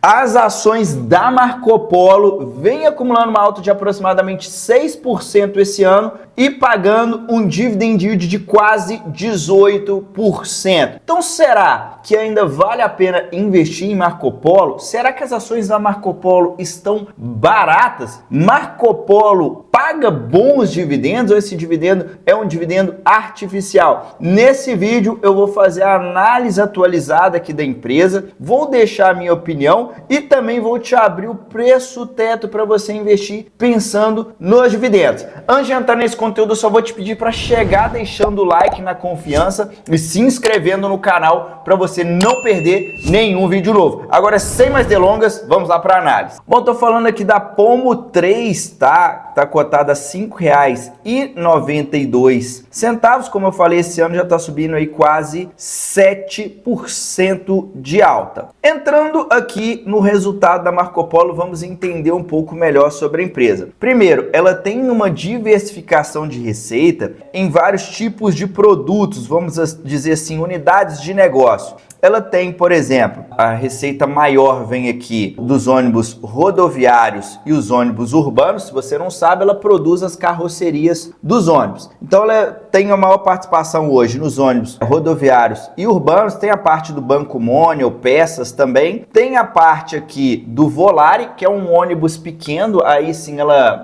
As ações da Marco Polo vêm acumulando uma alta de aproximadamente 6% esse ano e pagando um dividend yield de quase 18%. Então será que ainda vale a pena investir em Marco Polo? Será que as ações da Marco Polo estão baratas? Marco Polo paga bons dividendos ou esse dividendo é um dividendo artificial? Nesse vídeo eu vou fazer a análise atualizada aqui da empresa, vou deixar a minha opinião e também vou te abrir o preço teto para você investir pensando nos dividendos. Antes de entrar nesse conteúdo, eu só vou te pedir para chegar deixando o like na confiança e se inscrevendo no canal para você não perder nenhum vídeo novo. Agora, sem mais delongas, vamos lá para a análise. Bom, tô falando aqui da Pomo 3, tá? Tá cotada a R$ 5,92. Como eu falei, esse ano já tá subindo aí quase 7% de alta. Entrando aqui no resultado da Marco Polo, vamos entender um pouco melhor sobre a empresa. Primeiro, ela tem uma diversificação de receita em vários tipos de produtos, vamos dizer assim, unidades de negócio. Ela tem, por exemplo, a receita maior vem aqui dos ônibus rodoviários e os ônibus urbanos. Se você não sabe, ela produz as carrocerias dos ônibus. Então ela tem a maior participação hoje nos ônibus rodoviários e urbanos. Tem a parte do Banco Money ou peças também. Tem a parte aqui do Volare, que é um ônibus pequeno. Aí sim,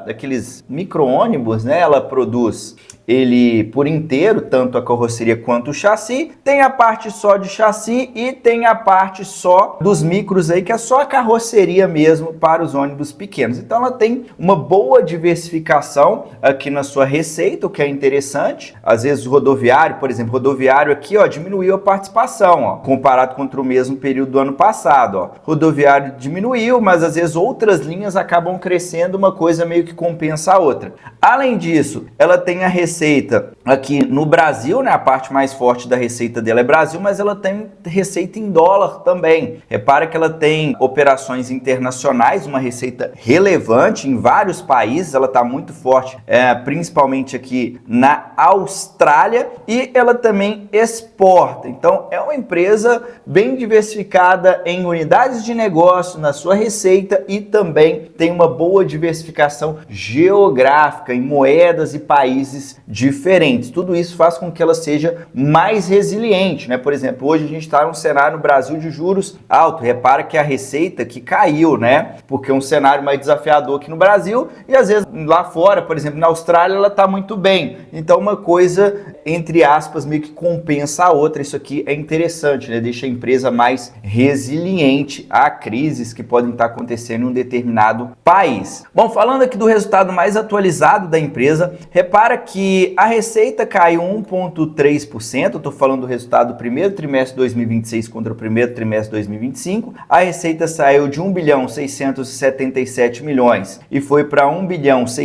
aqueles micro-ônibus, né? Ela produz ele por inteiro, tanto a carroceria quanto o chassi. Tem a parte só de chassi e tem a parte só dos micros aí, que é só a carroceria mesmo para os ônibus pequenos. Então ela tem uma boa diversificação aqui na sua receita, o que é interessante. Às vezes o rodoviário, por exemplo, rodoviário aqui, ó, diminuiu a participação, ó, comparado contra o mesmo período do ano passado, ó. Rodoviário diminuiu, mas às vezes outras linhas acabam crescendo, uma coisa meio que compensa a outra. Além disso, ela tem a receita aqui no Brasil, né? A parte mais forte da receita dela é Brasil, mas ela tem receita em dólar também. Repara que ela tem operações internacionais, uma receita relevante em vários países, ela está muito forte, principalmente aqui na Austrália, e ela também exporta. Então é uma empresa bem diversificada em unidades de negócio, na sua receita, e também tem uma boa diversificação geográfica em moedas e países diferentes. Tudo isso faz com que ela seja mais resiliente, né? Por exemplo, hoje a gente está num cenário no Brasil de juros alto. Repara que a receita que caiu, né? Porque é um cenário mais desafiador aqui no Brasil e às vezes lá fora, por exemplo, na Austrália, ela está muito bem. Então uma coisa, entre aspas, meio que compensa a outra. Isso aqui é interessante, né? Deixa a empresa mais resiliente a crises que podem estar acontecendo em um determinado país. Bom, falando aqui do resultado mais atualizado da empresa, repara que a receita caiu 1,3%, eu estou falando do resultado do primeiro trimestre de 2026 contra o primeiro trimestre de 2025. A receita saiu de 1.677 bilhões e foi para 1.655 bilhões,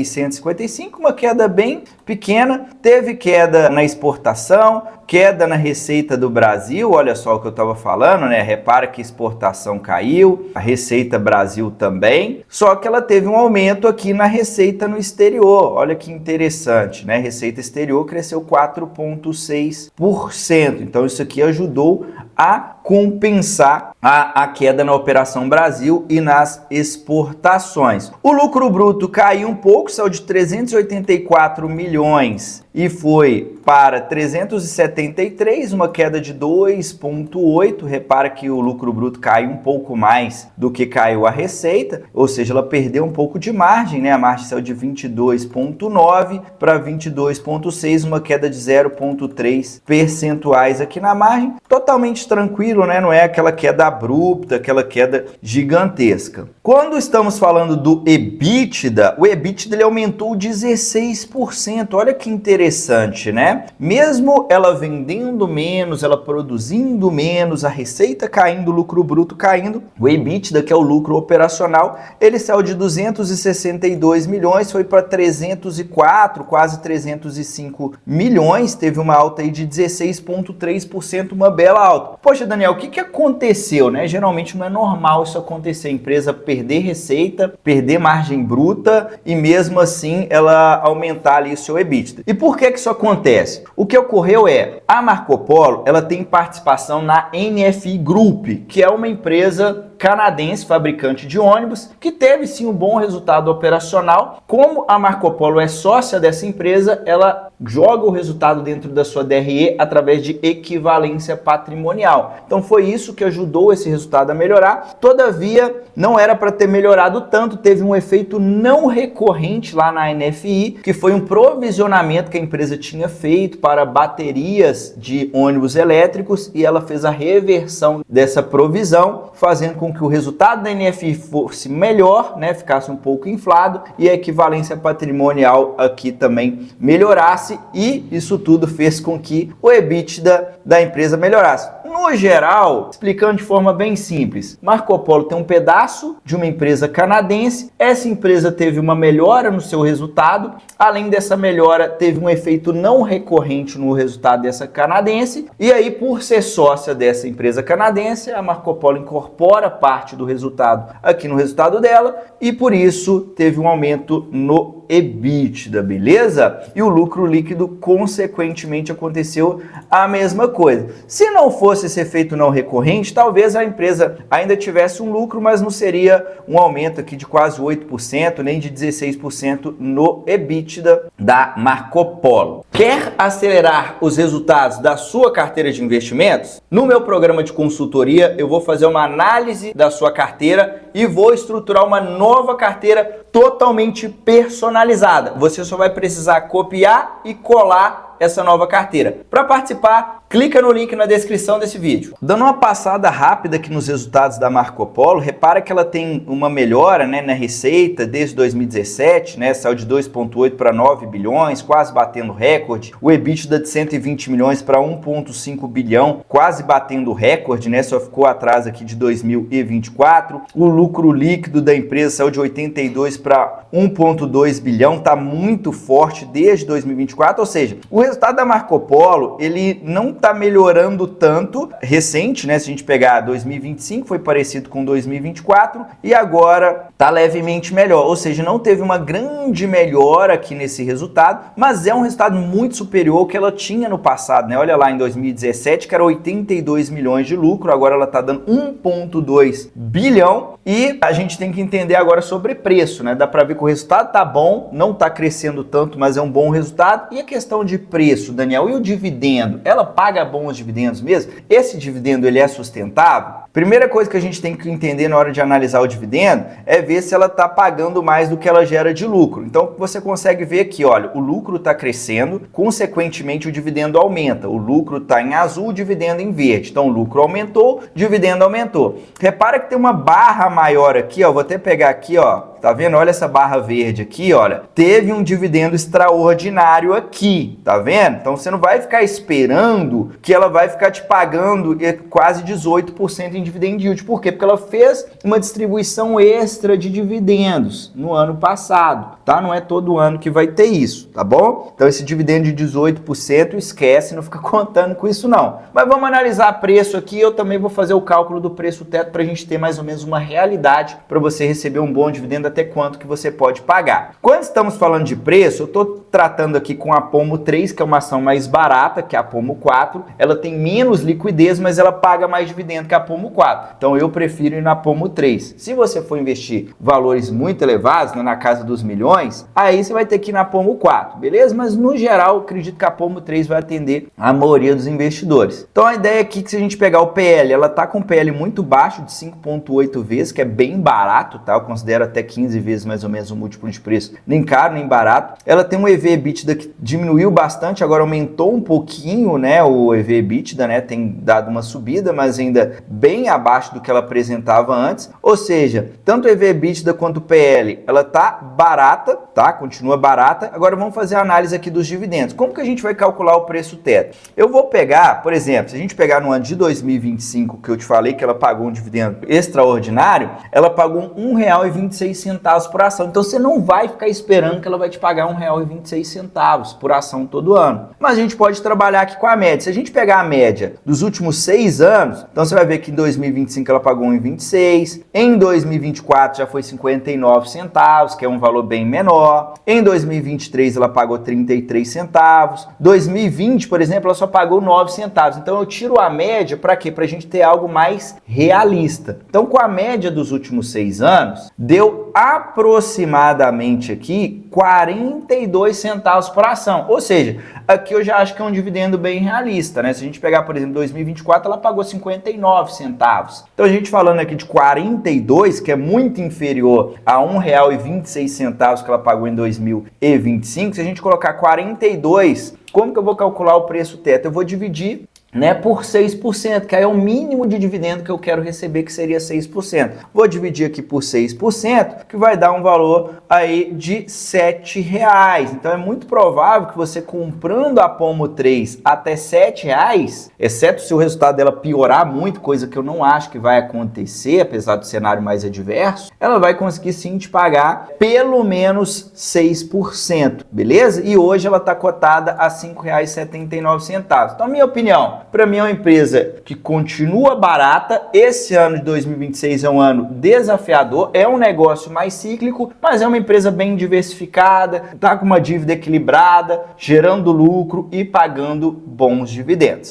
uma queda bem pequena. Teve queda na exportação, queda na receita do Brasil, olha só o que eu estava falando, né? Repara que a exportação caiu, a receita Brasil também, só que ela teve um aumento aqui na receita no exterior, olha que interessante, né? Receita exterior cresceu 4,6%, então isso aqui ajudou a compensar a queda na operação Brasil e nas exportações. O lucro bruto caiu um pouco, saiu de 384 milhões e foi para 373, uma queda de 2,8%. Repara que o lucro bruto caiu um pouco mais do que caiu a receita, ou seja, ela perdeu um pouco de margem, né? A margem saiu de 22,9% para 22,6%, uma queda de 0,3 percentuais aqui na margem. Totalmente tranquilo, né? Não é aquela queda abrupta, aquela queda gigantesca. Quando estamos falando do EBITDA, o EBITDA ele aumentou 16%. Olha que interessante, né? Mesmo ela vendendo menos, ela produzindo menos, a receita caindo, o lucro bruto caindo, o EBITDA, que é o lucro operacional, ele saiu de 262 milhões, foi para 304, quase 305 milhões, teve uma alta aí de 16,3%, uma bela alta. Poxa, Daniel, o que aconteceu, né? Geralmente não é normal isso acontecer, a empresa perder receita, perder margem bruta e mesmo assim ela aumentar ali o seu EBITDA. E por que isso acontece? O que ocorreu é, a Marco Polo, ela tem participação na NFI Group, que é uma empresa canadense, fabricante de ônibus, que teve sim um bom resultado operacional. Como a Marco Polo é sócia dessa empresa, ela joga o resultado dentro da sua DRE através de equivalência patrimonial. Então foi isso que ajudou esse resultado a melhorar. Todavia, não era para ter melhorado tanto, teve um efeito não recorrente lá na NFI, que foi um provisionamento que a empresa tinha feito para baterias de ônibus elétricos e ela fez a reversão dessa provisão, fazendo com que o resultado da NFI fosse melhor, né, ficasse um pouco inflado e a equivalência patrimonial aqui também melhorasse, e isso tudo fez com que o EBITDA da empresa melhorasse. No geral, explicando de forma bem simples, Marco Polo tem um pedaço de uma empresa canadense, essa empresa teve uma melhora no seu resultado, além dessa melhora teve um efeito não recorrente no resultado dessa canadense, e aí por ser sócia dessa empresa canadense, a Marco Polo incorpora parte do resultado aqui no resultado dela, e por isso teve um aumento no EBITDA, beleza? E o lucro líquido, consequentemente, aconteceu a mesma coisa. Se não fosse esse efeito não recorrente, talvez a empresa ainda tivesse um lucro, mas não seria um aumento aqui de quase 8%, nem de 16% no EBITDA da Marco Polo. Quer acelerar os resultados da sua carteira de investimentos? No meu programa de consultoria, eu vou fazer uma análise da sua carteira e vou estruturar uma nova carteira totalmente personalizada. Você só vai precisar copiar e colar essa nova carteira. Para participar, clica no link na descrição desse vídeo. Dando uma passada rápida aqui nos resultados da Marco Polo, repara que ela tem uma melhora, né, na receita desde 2017, né, saiu de 2,8 para 9 bilhões, quase batendo recorde. O EBITDA de 120 milhões para 1,5 bilhão, quase batendo recorde, né, só ficou atrás aqui de 2024. O lucro líquido da empresa saiu de 82 para 1,2 bilhão, tá muito forte desde 2024, ou seja, o resultado da Marco Polo, ele não está melhorando tanto, recente, né? Se a gente pegar 2025, foi parecido com 2024, e agora está levemente melhor, ou seja, não teve uma grande melhora aqui nesse resultado, mas é um resultado muito superior ao que ela tinha no passado, né? Olha lá, em 2017, que era 82 milhões de lucro, agora ela está dando 1,2 bilhão, e a gente tem que entender agora sobre preço, né? Dá para ver que o resultado tá bom, não está crescendo tanto, mas é um bom resultado. E a questão de preço, Daniel, e o dividendo? Ela paga bons dividendos mesmo? Esse dividendo, ele é sustentável? Primeira coisa que a gente tem que entender na hora de analisar o dividendo é ver se ela está pagando mais do que ela gera de lucro. Então você consegue ver aqui, olha, o lucro está crescendo, consequentemente o dividendo aumenta. O lucro está em azul, o dividendo em verde. Então o lucro aumentou, o dividendo aumentou. Repara que tem uma barra maior aqui, ó, vou até pegar aqui, ó. Tá vendo? Olha essa barra verde aqui, olha. Teve um dividendo extraordinário aqui, tá vendo? Então você não vai ficar esperando que ela vai ficar te pagando quase 18% em dividend yield. Por quê? Porque ela fez uma distribuição extra de dividendos no ano passado, tá? Não é todo ano que vai ter isso, tá bom? Então esse dividendo de 18%, esquece, não fica contando com isso não. Mas vamos analisar preço aqui, eu também vou fazer o cálculo do preço teto para a gente ter mais ou menos uma realidade para você receber um bom dividendo, até quanto que você pode pagar. Quando estamos falando de preço, eu estou tratando aqui com a Pomo 3, que é uma ação mais barata que a Pomo 4. Ela tem menos liquidez, mas ela paga mais dividendo que a Pomo 4. Então eu prefiro ir na Pomo 3. Se você for investir valores muito elevados, né, na casa dos milhões, aí você vai ter que ir na Pomo 4, beleza? Mas no geral, eu acredito que a Pomo 3 vai atender a maioria dos investidores. Então a ideia aqui é que se a gente pegar o PL, ela está com PL muito baixo, de 5,8 vezes, que é bem barato, tá? Eu considero até 15 vezes mais ou menos o múltiplo de preço, nem caro, nem barato. Ela tem um EV/EBITDA que diminuiu bastante, agora aumentou um pouquinho, né, o EV/EBITDA, né, tem dado uma subida, mas ainda bem abaixo do que ela apresentava antes, ou seja, tanto o EV/EBITDA quanto o PL, ela tá barata, tá, continua barata. Agora vamos fazer a análise aqui dos dividendos. Como que a gente vai calcular o preço teto? Eu vou pegar, por exemplo, se a gente pegar no ano de 2025, que eu te falei que ela pagou um dividendo extraordinário, ela pagou R$ 1,26 centavos por ação. Então você não vai ficar esperando que ela vai te pagar R$1,26 por ação todo ano. Mas a gente pode trabalhar aqui com a média. Se a gente pegar a média dos últimos 6 anos, então você vai ver que em 2025 ela pagou R$1,26, em 2024 já foi 59 centavos, que é um valor bem menor. Em 2023 ela pagou 33 centavos. 2020, por exemplo, ela só pagou 9 centavos. Então eu tiro a média para quê? Para a gente ter algo mais realista. Então com a média dos últimos 6 anos, deu aproximadamente aqui 42 centavos por ação. Ou seja, aqui eu já acho que é um dividendo bem realista, né? Se a gente pegar, por exemplo, 2024, ela pagou 59 centavos. Então a gente falando aqui de 42, que é muito inferior a R$1,26 que ela pagou em 2025, se a gente colocar 42, como que eu vou calcular o preço teto? Eu vou dividir, né, por 6%, que aí é o mínimo de dividendo que eu quero receber, que seria 6%. Vou dividir aqui por 6%, que vai dar um valor aí de R$7. Então é muito provável que você comprando a Pomo 3 até R$7, exceto se o resultado dela piorar muito, coisa que eu não acho que vai acontecer, apesar do cenário mais adverso, ela vai conseguir sim te pagar pelo menos 6%, beleza? E hoje ela está cotada a R$5,79. Então, a minha opinião, para mim é uma empresa que continua barata. Esse ano de 2026 é um ano desafiador, é um negócio mais cíclico, mas é uma empresa bem diversificada, está com uma dívida equilibrada, gerando lucro e pagando bons dividendos.